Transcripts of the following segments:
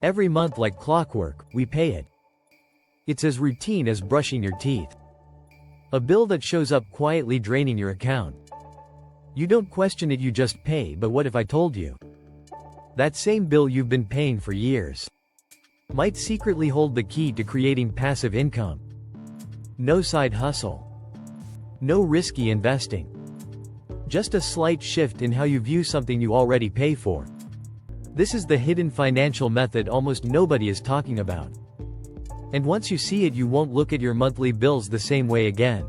Every month like clockwork, we pay it. It's as routine as brushing your teeth. A bill that shows up quietly draining your account. You don't question it, you just pay. But what if I told you? That same bill you've been paying for years might secretly hold the key to creating passive income. No side hustle. No risky investing. Just a slight shift in how you view something you already pay for. This is the hidden financial method almost nobody is talking about. And once you see it, you won't look at your monthly bills the same way again.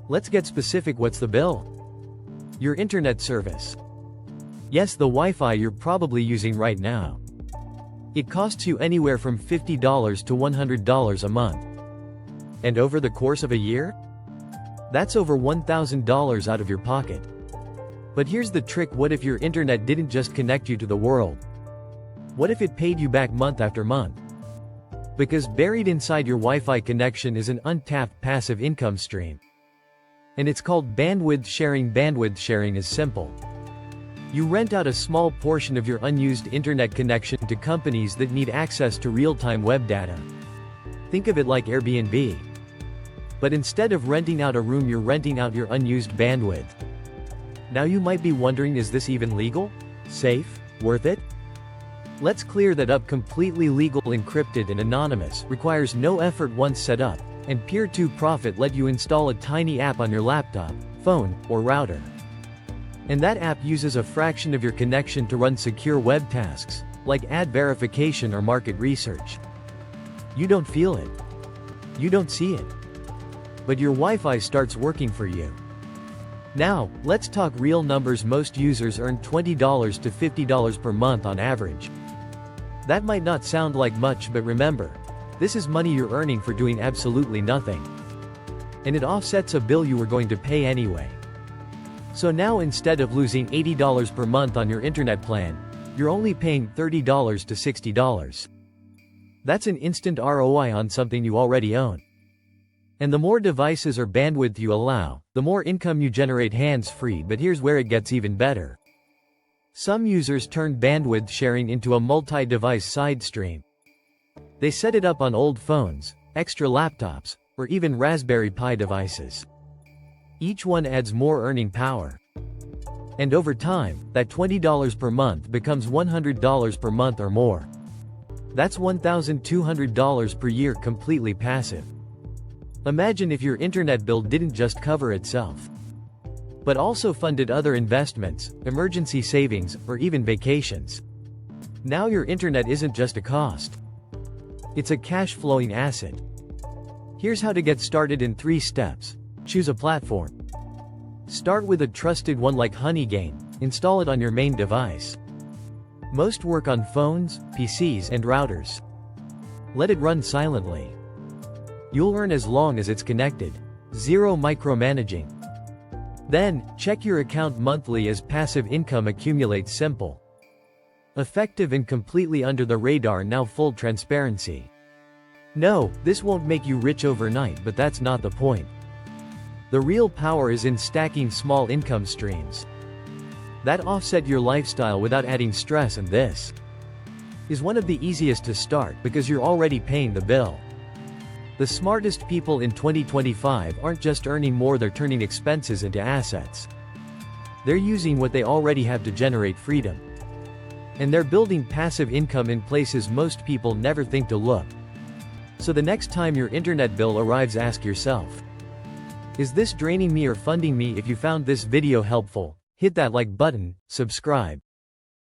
Let's get specific. What's the bill? Your internet service. Yes, the Wi-Fi you're probably using right now. It costs you anywhere from $50 to $100 a month. And over the course of a year? That's over $1,000 out of your pocket. But here's the trick: what if your internet didn't just connect you to the world? What if it paid you back month after month? Because buried inside your Wi-Fi connection is an untapped passive income stream. And it's called bandwidth sharing. Bandwidth sharing is simple. You rent out a small portion of your unused internet connection to companies that need access to real-time web data. Think of it like Airbnb. But instead of renting out a room, you're renting out your unused bandwidth. Now you might be wondering, is this even legal? Safe? Worth it? Let's clear that up. Completely legal, encrypted and anonymous, requires no effort once set up, and peer-to-profit let you install a tiny app on your laptop, phone, or router. And that app uses a fraction of your connection to run secure web tasks, like ad verification or market research. You don't feel it. You don't see it. But your Wi-Fi starts working for you. Now, let's talk real numbers. Most users earn $20 to $50 per month on average. That might not sound like much, but remember, this is money you're earning for doing absolutely nothing. And it offsets a bill you were going to pay anyway. So now, instead of losing $80 per month on your internet plan, you're only paying $30 to $60. That's an instant ROI on something you already own. And the more devices or bandwidth you allow, the more income you generate hands-free. But here's where it gets even better. Some users turn bandwidth sharing into a multi-device side stream. They set it up on old phones, extra laptops, or even Raspberry Pi devices. Each one adds more earning power. And over time, that $20 per month becomes $100 per month or more. That's $1,200 per year, completely passive. Imagine if your internet bill didn't just cover itself, but also funded other investments, emergency savings, or even vacations. Now your internet isn't just a cost. It's a cash-flowing asset. Here's how to get started in 3 steps. Choose a platform. Start with a trusted one like Honeygain. Install it on your main device. Most work on phones, PCs, and routers. Let it run silently. You'll earn as long as it's connected. Zero micromanaging. Then, check your account monthly as passive income accumulates. Simple, effective, and completely under the radar. Now, full transparency. No, this won't make you rich overnight, but that's not the point. The real power is in stacking small income streams that offset your lifestyle without adding stress, and this is one of the easiest to start because you're already paying the bill. The smartest people in 2025 aren't just earning more, they're turning expenses into assets. They're using what they already have to generate freedom. And they're building passive income in places most people never think to look. So the next time your internet bill arrives, ask yourself, is this draining me or funding me? If you found this video helpful, hit that like button, subscribe,